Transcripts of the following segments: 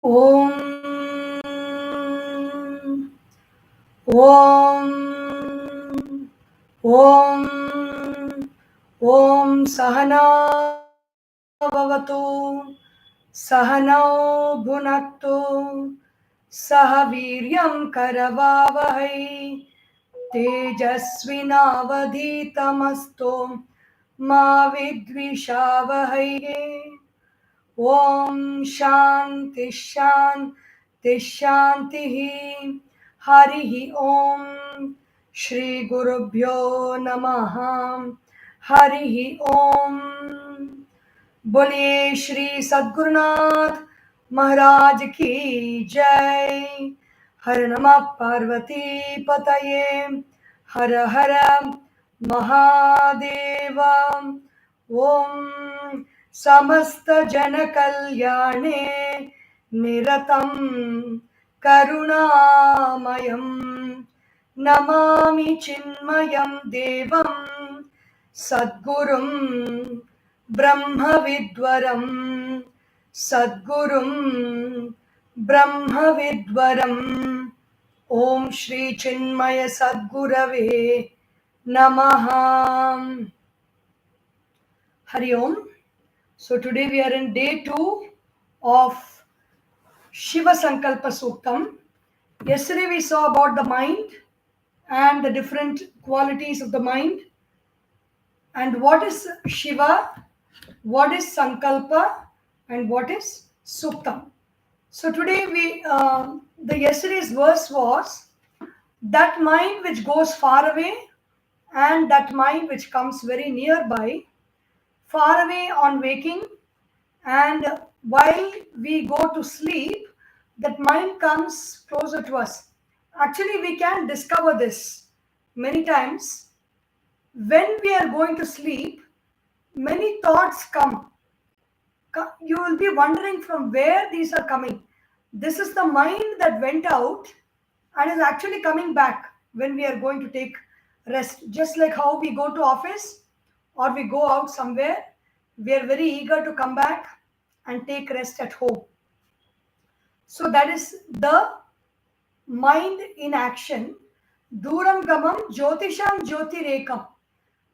Om Om Om Om Sahana Bhavatu Sahanau Bhunaktu Sahaviryam Karavavahai Tejasvinavadhitamastu Ma Vidvishavahai. Om Shanti Shanti Shanti Harihi Om Shri Gurubhyo Namaha Harihi Om. Boliye Shri Sadgurunath Maharaj Ki Jai. Har Namah Parvati Pataye Har Har Mahadeva. Om समस्त जन कल्याणे निरतं करुणामयं नमामि चिन्मयं देवं सद्गुरुं ब्रह्मविद्वरं सद्गुरुं ब्रह्मविद्वरम् ओम श्री चिन्मय सद्गुरवे नमः. हरि ओम. So today we are in day 2 of Shiva Sankalpa Suktam. Yesterday we saw about the mind and the different qualities of the mind and what is Shiva, what is Sankalpa and what is Suktam. So today the yesterday's verse was that mind which goes far away and that mind which comes very nearby, far away on waking, and while we go to sleep, that mind comes closer to us. Actually, we can discover this many times. When we are going to sleep, many thoughts come. You will be wondering from where these are coming. This is the mind that went out and is actually coming back when we are going to take rest. Just like how we go to office or we go out somewhere, we are very eager to come back and take rest at home. So that is the mind in action. Duram gamam jyotisham jyotirekam.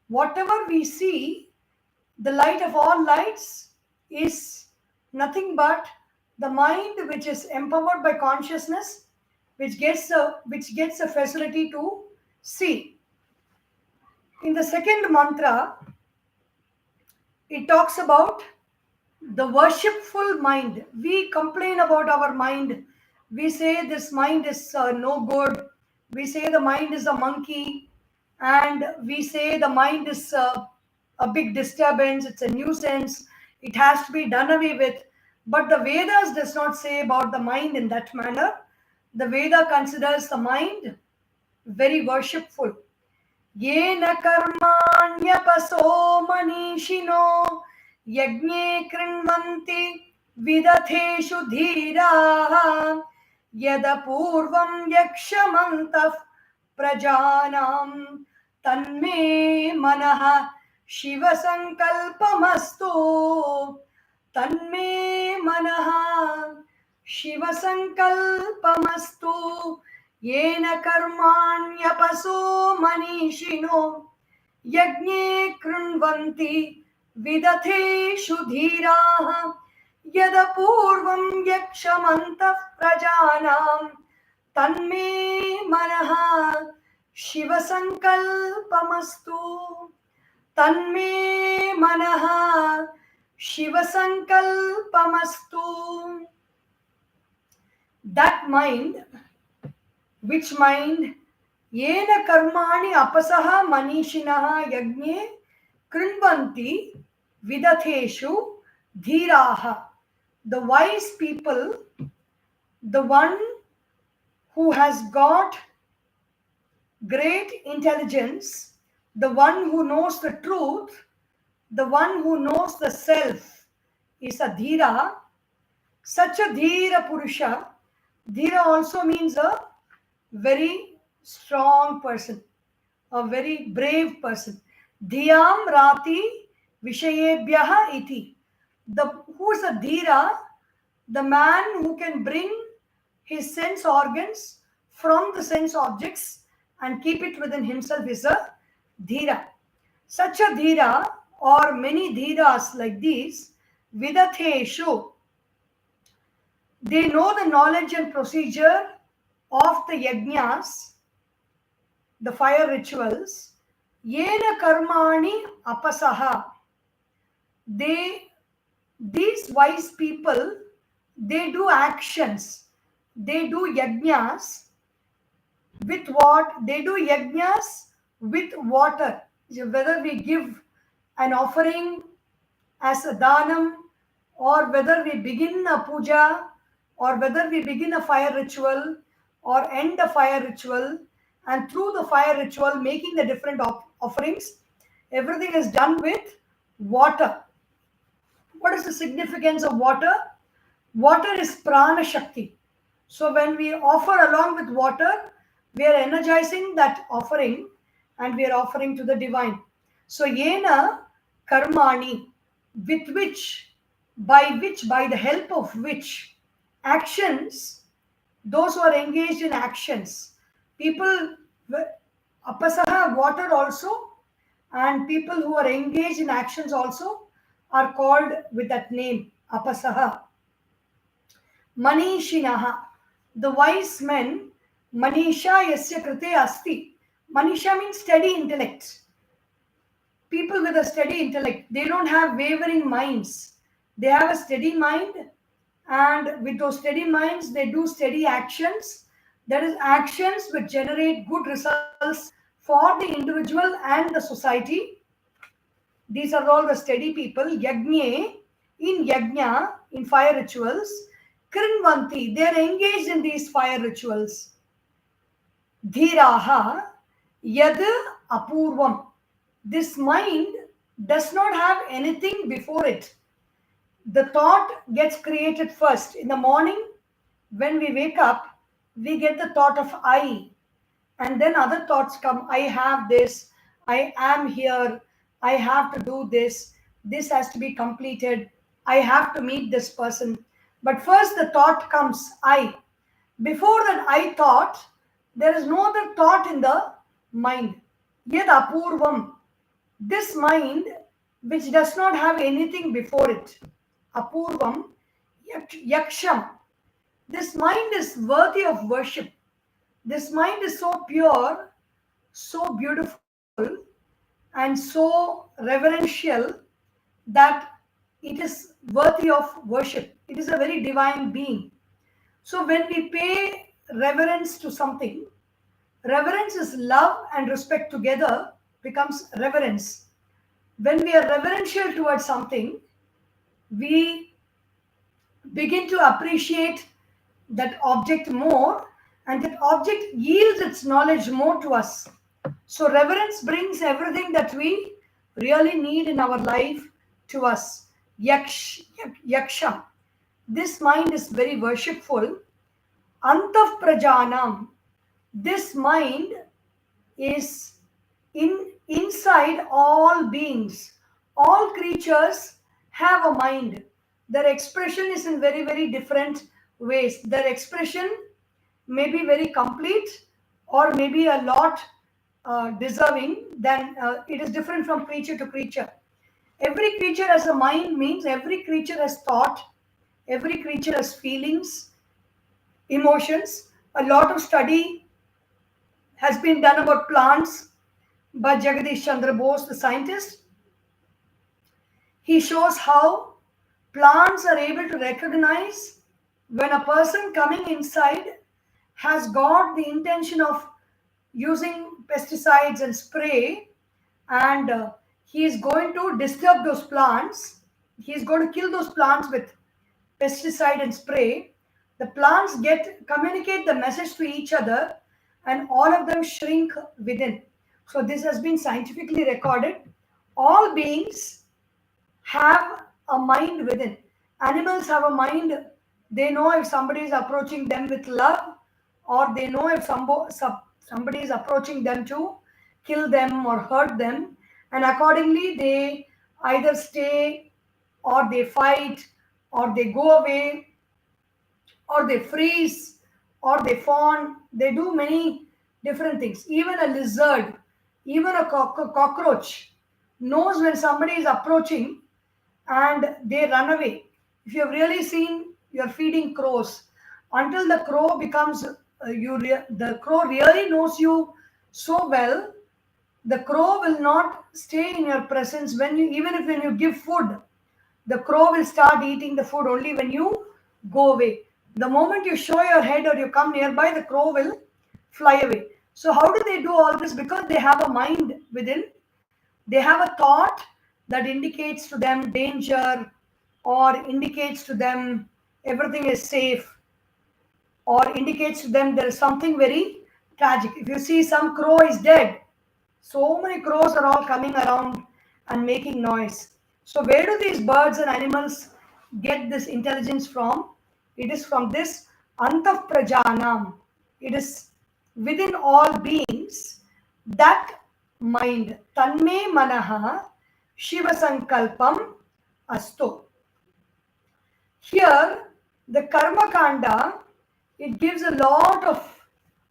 Whatever we see, the light of all lights is nothing but the mind which is empowered by consciousness, which gets a facility to see. In the second mantra, it talks about the worshipful mind. We complain about our mind. We say this mind is no good. We say the mind is a monkey. And we say the mind is a big disturbance. It's a nuisance. It has to be done away with. But the Vedas does not say about the mind in that manner. The Veda considers the mind very worshipful. Yena karmanyapasो manishino यज्ञे कृण्वन्ति विदथेषु धीराः यदपूर्वं यक्षमन्तः प्रजानां तन्मे मनः शिवसङ्कल्पमस्तु तन्मे मनः शिवसङ्कल्पमस्तु येन कर्माण्यपसो मनीषिणो यज्ञे कृण्वन्ति विदथेषु धीराः यदपूर्वं यक्षमन्तः प्रजानां तन्मे मनः शिवसङ्कल्पमस्तु तन्मे मनः शिवसङ्कल्पमस्तु. That mind, which mind? येन कर्माणि अपसः मनीषिणः यज्ञे कृण्वन्ति vidatheshu dhiraha. The wise people, the one who has got great intelligence, the one who knows the truth, the one who knows the self is a dhira. Such a dhira purusha. Dhira also means a very strong person, a very brave person. Dhyam rati vishayebhyaha iti. Who is a dhira? The man who can bring his sense organs from the sense objects and keep it within himself is a dhira. Such a dhira, or many dhiras like these, vidatheshu, they know the knowledge and procedure of the yajnas, the fire rituals. Yena karmani apasaha. These wise people, they do actions. They do yajnas with what? They do yajnas with water. Whether we give an offering as a dhanam, or whether we begin a puja, or whether we begin a fire ritual or end a fire ritual, and through the fire ritual making the different offerings, everything is done with water. What is the significance of water? Water is prana shakti. So when we offer along with water, we are energizing that offering and we are offering to the divine. So yena karmani, with which, by the help of which, actions, those who are engaged in actions, people, apasaha, water also, and people who are engaged in actions also are called with that name, apasaha. Manishinaha, the wise men, Manisha yasya krite asti. Manisha means steady intellect. People with a steady intellect, they don't have wavering minds. They have a steady mind, and with those steady minds, they do steady actions. That is, actions which generate good results for the individual and the society. These are all the steady people. Yajna, in fire rituals, Krinvanti, they are engaged in these fire rituals. Dhiraha, Yad Apurvam. This mind does not have anything before it. The thought gets created first. In the morning, when we wake up, we get the thought of I. And then other thoughts come. I have this. I am here. I have to do this. This has to be completed. I have to meet this person. But first the thought comes, I. Before that I thought, there is no other thought in the mind. Yad apurvam. This mind, which does not have anything before it. Apurvam, yaksham. This mind is worthy of worship. This mind is so pure, so beautiful, and so reverential that it is worthy of worship. It is a very divine being. So when we pay reverence to something, reverence is love and respect together becomes reverence. When we are reverential towards something, we begin to appreciate that object more, and that object yields its knowledge more to us. So reverence brings everything that we really need in our life to us. Yaksha. This mind is very worshipful. Antav prajanam. This mind is inside all beings. All creatures have a mind. Their expression is in very, very different ways. Their expression may be very complete or maybe a lot deserving. Then it is different from creature to creature. Every creature has a mind means every creature has thought, every creature has feelings, emotions. A lot of study has been done about plants by Jagadish Chandra Bose, the scientist. He shows how plants are able to recognize when a person coming inside has got the intention of using pesticides and spray, and he is going to disturb those plants. He is going to kill those plants with pesticide and spray. The plants communicate the message to each other, and all of them shrink within. So this has been scientifically recorded. All beings have a mind within. Animals have a mind. They know if somebody is approaching them with love, or they know if somebody is approaching them to kill them or hurt them, and accordingly they either stay or they fight or they go away. or they freeze, or they fawn. They do many different things. Even a lizard, even a cockroach knows when somebody is approaching and they run away. If you have really seen, you're feeding crows. Until the crow becomes, the crow really knows you so well, the crow will not stay in your presence when you, even if when you give food, the crow will start eating the food only when you go away. The moment you show your head or you come nearby, the crow will fly away. So, how do they do all this? Because they have a mind within, they have a thought that indicates to them danger or indicates to them everything is safe or indicates to them there is something very tragic. If you see some crow is dead, so many crows are all coming around and making noise. So, where do these birds and animals get this intelligence from? It is from this Antah Prajanam. It is within all beings that mind. Tanme Manaha Shiva Sankalpam Astu. Here, the Karma Kanda, it gives a lot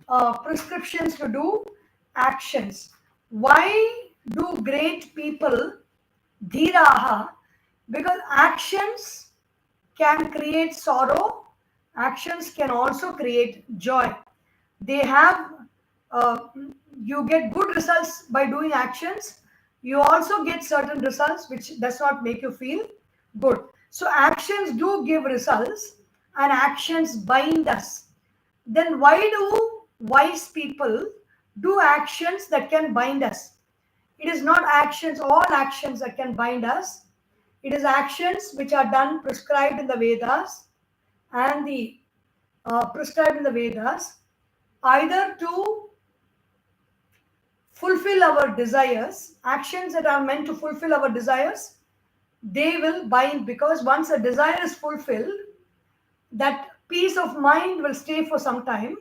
of prescriptions to do actions. Why do great people dhiraha? Because actions can create sorrow, actions can also create joy. They have, uh, you get good results by doing actions. You also get certain results which does not make you feel good. So actions do give results and actions bind us. Then why do wise people do actions that can bind us? It is not actions, all actions that can bind us. It is actions which are done prescribed in the Vedas and the prescribed in the Vedas, either to fulfill our desires, actions that are meant to fulfill our desires, they will bind, because once a desire is fulfilled, that peace of mind will stay for some time,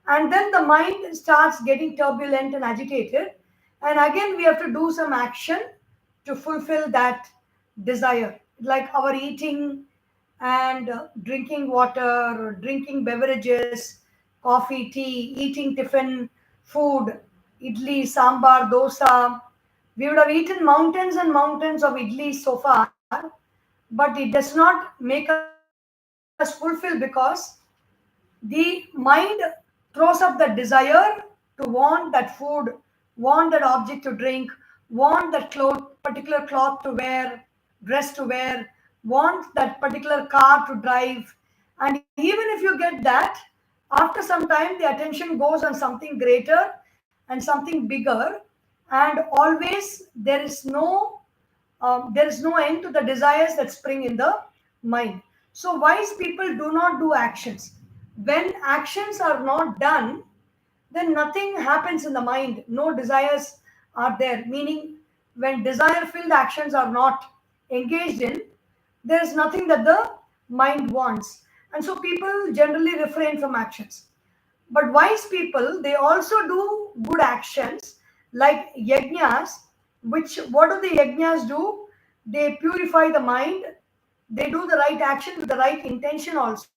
and then the mind starts getting turbulent and agitated, and again we have to do some action to fulfill that desire, like our eating and drinking water, drinking beverages, coffee, tea, eating tiffin food, idli, sambar, dosa. We would have eaten mountains and mountains of idlis so far, but it does not make us fulfill, because the mind throws up the desire to want that food, want that object to drink, want that particular cloth to wear, dress to wear, want that particular car to drive. And even if you get that, after some time the attention goes on something greater and something bigger, and always there is no end to the desires that spring in the mind. So, wise people do not do actions. When actions are not done, then nothing happens in the mind. No desires are there. Meaning, when desire filled actions are not engaged in, there is nothing that the mind wants. And so, people generally refrain from actions. But wise people, they also do good actions like yajnas, which what do the yajnas do? They purify the mind. They do the right action with the right intention also.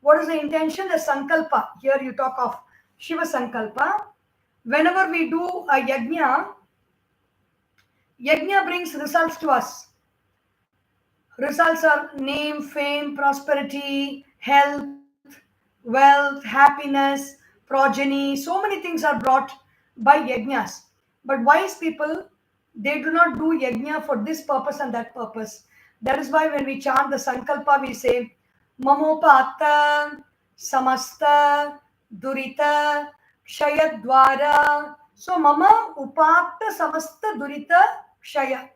What is the intention? The sankalpa. Here you talk of Shiva Sankalpa. Whenever we do a yajna brings results to us. Results are name, fame, prosperity, health, wealth, happiness, progeny. So many things are brought by yajnas. But wise people, they do not do yajna for this purpose and that purpose. That is why when we chant the Sankalpa, we say, Mamopata, Samasta, Durita, Kshayadwara. So, Mama Upata Samasta Durita Kshaya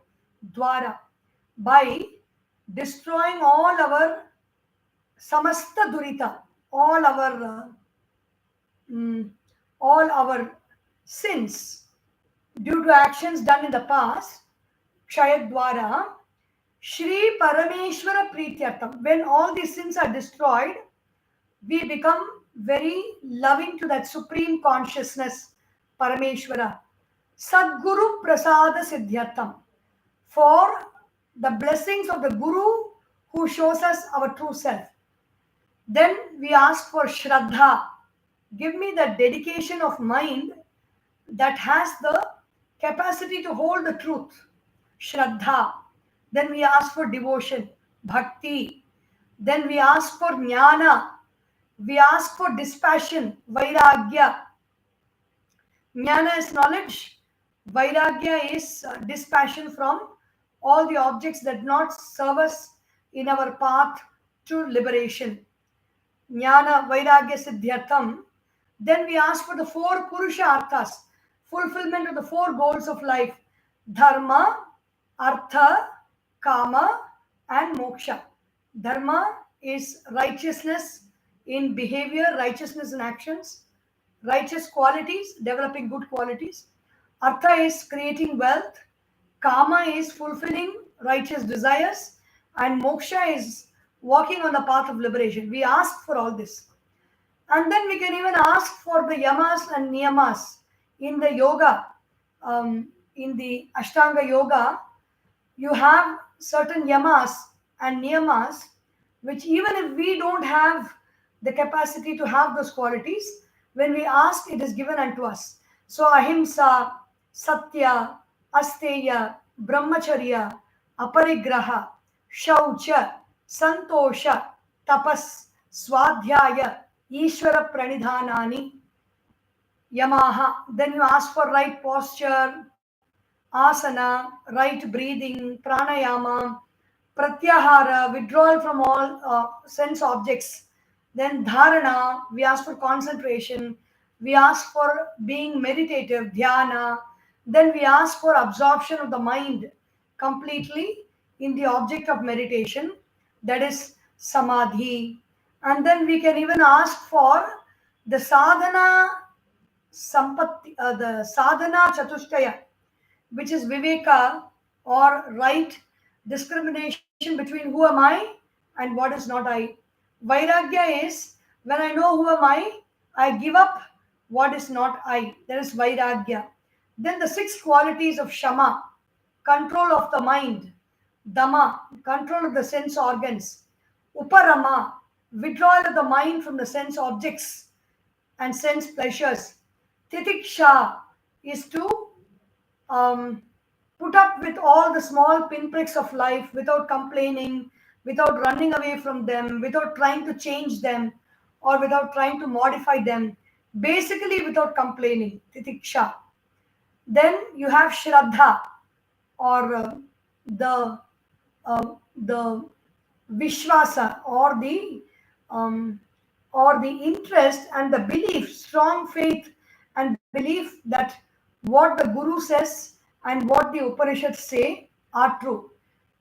Dwara. By destroying all our samasta durita, all our mm, all our sins due to actions done in the past, kshayadwara, Shri Parameshwara Prityartham. When all these sins are destroyed, we become very loving to that supreme consciousness, Parameshwara. Sadguru Prasada Siddhyartham. For the blessings of the Guru who shows us our true self. Then we ask for Shraddha. Give me the dedication of mind that has the capacity to hold the truth. Shraddha. Then we ask for devotion, bhakti. Then we ask for jnana. We ask for dispassion, vairagya. Jnana is knowledge. Vairagya is dispassion from all the objects that not serve us in our path to liberation. Jnana Vairagya Siddhyartham. Then we ask for the four Purusharthas, fulfillment of the four goals of life: Dharma, Artha, Kama, and Moksha. Dharma is righteousness in behavior, righteousness in actions, righteous qualities, developing good qualities. Artha is creating wealth. Kama is fulfilling righteous desires. And moksha is walking on the path of liberation. We ask for all this. And then we can even ask for the yamas and niyamas in the yoga. In the Ashtanga yoga, you have certain yamas and niyamas, which even if we don't have the capacity to have those qualities, when we ask, it is given unto us. So ahimsa, satya, asteya, brahmacharya, aparigraha, shaucha, santosha, tapas, swadhyaya, ishvara pranidhanani, yamaha. Then you ask for right posture, asana, right breathing, pranayama, pratyahara, withdrawal from all sense objects. Then dharana, we ask for concentration. We ask for being meditative, dhyana. Then we ask for absorption of the mind completely in the object of meditation, that is samadhi. And then we can even ask for the sadhana sampatti, the sadhana chatushtaya, which is viveka, or right discrimination between who am I and what is not I. Vairagya is when I know who am I give up what is not I. That is vairagya. Then the six qualities of shama: control of the mind; dama, control of the sense organs; uparama, withdrawal of the mind from the sense objects and sense pleasures; titiksha is to um, put up with all the small pinpricks of life without complaining, without running away from them, without trying to change them, or without trying to modify them, basically without complaining. Titiksha. Then you have Shraddha, or the the Vishwasa, um, or the interest and the belief, strong faith and belief that what the Guru says and what the Upanishads say are true.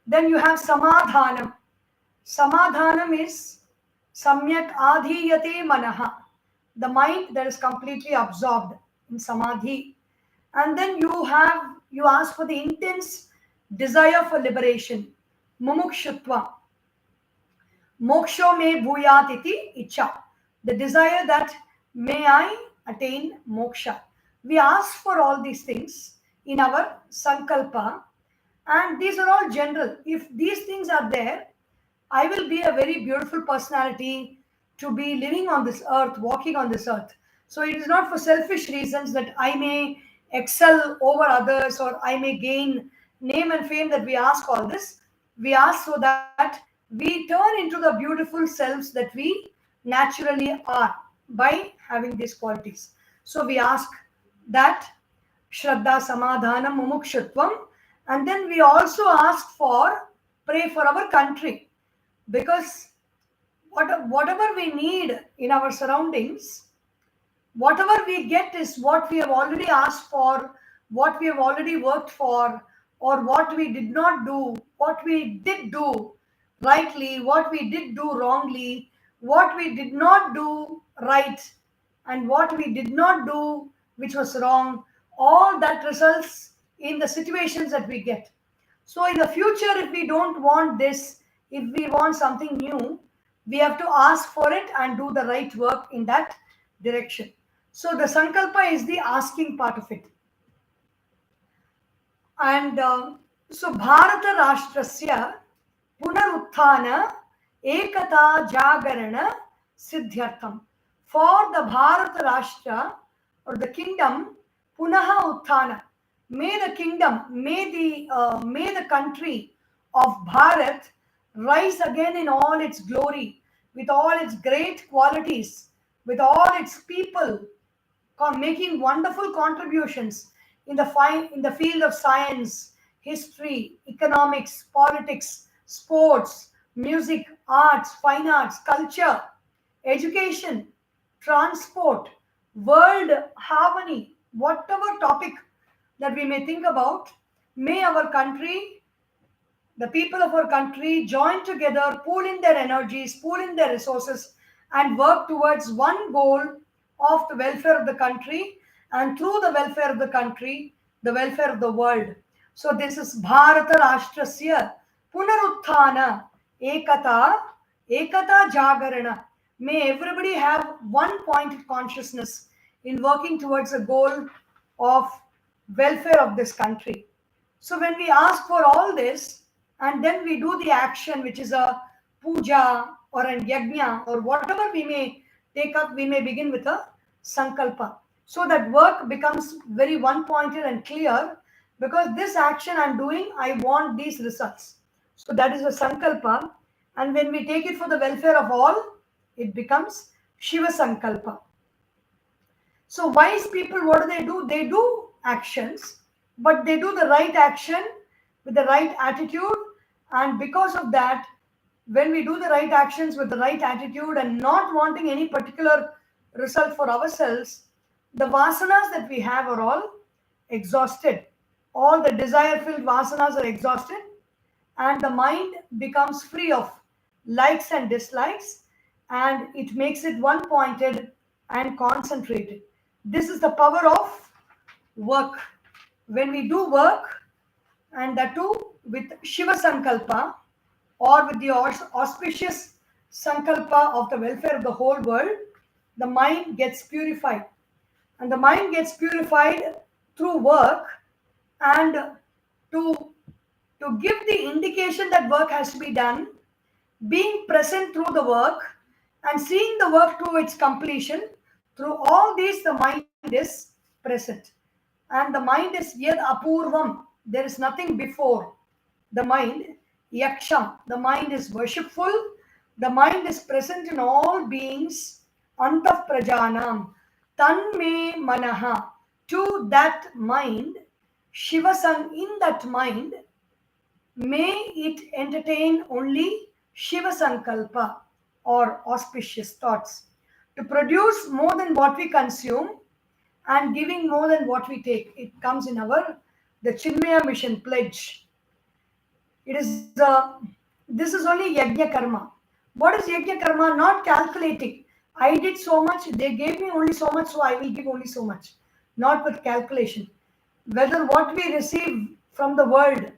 Then you have Samadhanam. Samadhanam is Samyak Adhiyate Manaha, the mind that is completely absorbed in Samadhi. And then you ask for the intense desire for liberation, Mumukshutva. Moksho me bhuyat iti icha. The desire that may I attain moksha. We ask for all these things in our sankalpa, and these are all general. If these things are there, I will be a very beautiful personality to be living on this earth, walking on this earth. So it is not for selfish reasons that I may excel over others or I may gain name and fame that we ask all this. We ask so that we turn into the beautiful selves that we naturally are by having these qualities. So we ask that Shraddha, Samadhanam, Mumukshutvam, and then we also ask for, pray for our country, because whatever we need in our surroundings, whatever we get is what we have already asked for, what we have already worked for, or what we did not do, what we did do rightly, what we did do wrongly, what we did not do right, and what we did not do which was wrong. All that results in the situations that we get. So, in the future, if we don't want this, if we want something new, we have to ask for it and do the right work in that direction. So, the Sankalpa is the asking part of it. And so, Bharata Rashtrasya Punaruthana Ekata Jagarana Siddhyartham. For the Bharata Rashtra or the kingdom, Punaha Utthana. May the kingdom, may the country of Bharat rise again in all its glory, with all its great qualities, with all its people making wonderful contributions in the field of science, history, economics, politics, sports, music, arts, fine arts, culture, education, transport, world harmony, whatever topic that we may think about, may our country, the people of our country join together, pool in their energies, pool in their resources, and work towards one goal of the welfare of the country, and through the welfare of the country, the welfare of the world. So this is Bharata Rashtrasya Punaruthana Ekata Jagarana. May everybody have one point of consciousness in working towards a goal of welfare of this country. So when we ask for all this, and then we do the action, which is a puja or a yajna or whatever we may take up, we may begin with a sankalpa. So that work becomes very one-pointed and clear, because this action I'm doing, I want these results. So that is a sankalpa. And when we take it for the welfare of all, it becomes Shiva Sankalpa. So wise people, what do? They do actions, but they do the right action with the right attitude. And because of that, when we do the right actions with the right attitude and not wanting any particular result for ourselves, the vasanas that we have are all exhausted. All the desire-filled vasanas are exhausted, and the mind becomes free of likes and dislikes, and it makes it one-pointed and concentrated. This is the power of work. When we do work, and that too with Shiva Sankalpa, or with the auspicious Sankalpa of the welfare of the whole world, the mind gets purified. And the mind gets purified through work, and to give the indication that work has to be done, being present through the work and seeing the work to its completion, through all these the mind is present. And the mind is yad apurvam, there is nothing before the mind. Yaksham, the mind is worshipful, the mind is present in all beings. Antav prajanam, tanme manaha, to that mind, Shivasan, in that mind, may it entertain only Shiva Sankalpa, or auspicious thoughts, to produce more than what we consume and giving more than what we take. It comes in our the Chinmaya Mission pledge. It is this is only yajna karma. What is yajna karma? Not calculating. I did so much, they gave me only so much, so I will give only so much. Not with calculation. Whether what we receive from the world,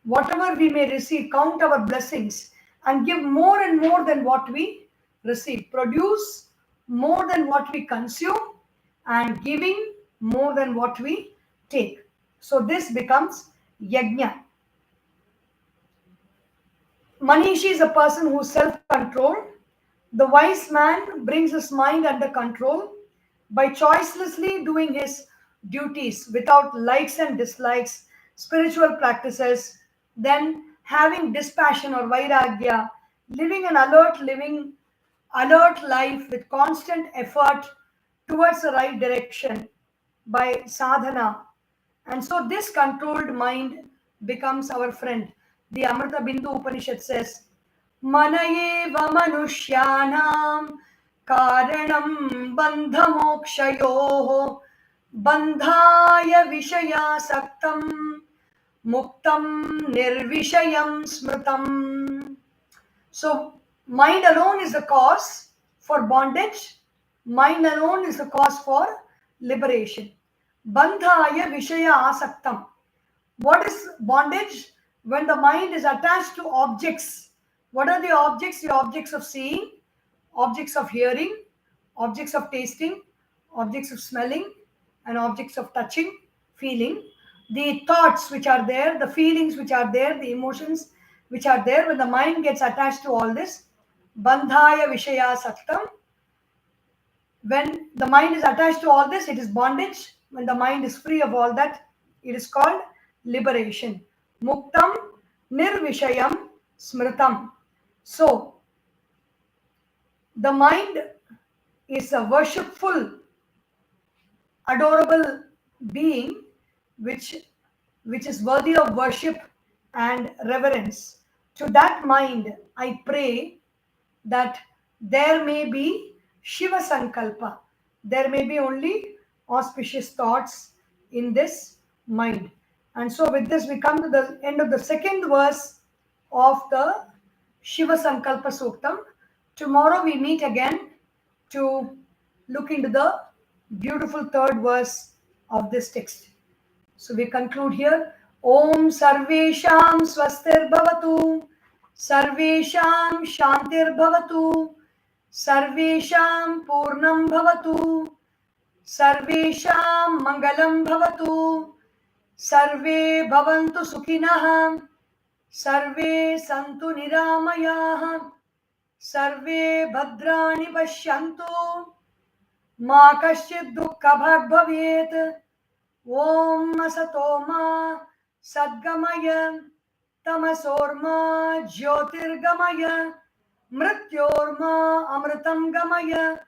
whatever we may receive, count our blessings and give more and more than what we receive. Produce more than what we consume and giving more than what we take. So this becomes yajna. Manishi is a person who is self-controlled. The wise man brings his mind under control by choicelessly doing his duties without likes and dislikes, spiritual practices, then having dispassion or vairagya, living an alert life with constant effort towards the right direction by sadhana. And so this controlled mind becomes our friend. The Amrita Bindu Upanishad says, Manayeva Manushyanam Karanam Bandhamokshayoho Bandhaya Vishaya Saktam Muktam Nirvishayam Smritam. So, mind alone is the cause for bondage. Mind alone is the cause for liberation. Bandhaya Vishaya Asaktam. What is bondage? When the mind is attached to objects. What are the objects? The objects of seeing, objects of hearing, objects of tasting, objects of smelling, and objects of touching, feeling. The thoughts which are there, the feelings which are there, the emotions which are there. When the mind gets attached to all this, Bandhaya Vishaya Saktam. When the mind is attached to all this, it is bondage. When the mind is free of all that, it is called liberation. Muktam Nirvishayam Smritam. So, the mind is a worshipful, adorable being which is worthy of worship and reverence. To that mind, I pray that there may be Shiva Sankalpa. There may be only auspicious thoughts in this mind. And so, with this, we come to the end of the second verse of the Shiva Sankalpa Suktam. Tomorrow, we meet again to look into the beautiful third verse of this text. So we conclude here. Om Sarvesham Swastir Bhavatu, Sarvesham Shantir Bhavatu, Sarvesham Purnam Bhavatu, Sarvesham Mangalam Bhavatu, Sarve Bhavantu Sukhinah, Sarve Santu Niramayah, Sarve Bhadrani Pashyantu, Ma Kaschid Dukkha Bhag Bhavet. Om Asatoma Sadgamaya Tamasorma Jyotirgamaya Mrityorma Amritam Gamaya.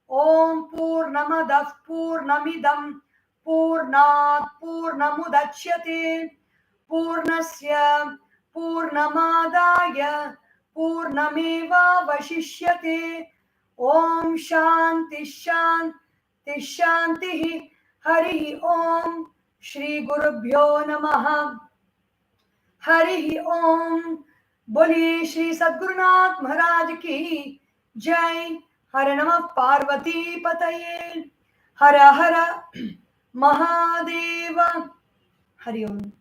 Om Purnamadav Purnamidam Purnat Purnamudachyate Purnasya Purnamadaya Purnameva Vashishyate. Om Shanti Shanti Shanti. Hari Om. Shri Gurubhyo Namaha. Hari Om. Boli Shri Sadgurunath Maharaj Ki Jai. Hare Namah Parvati Pataye. Hara Hara Mahadeva. Hari Om.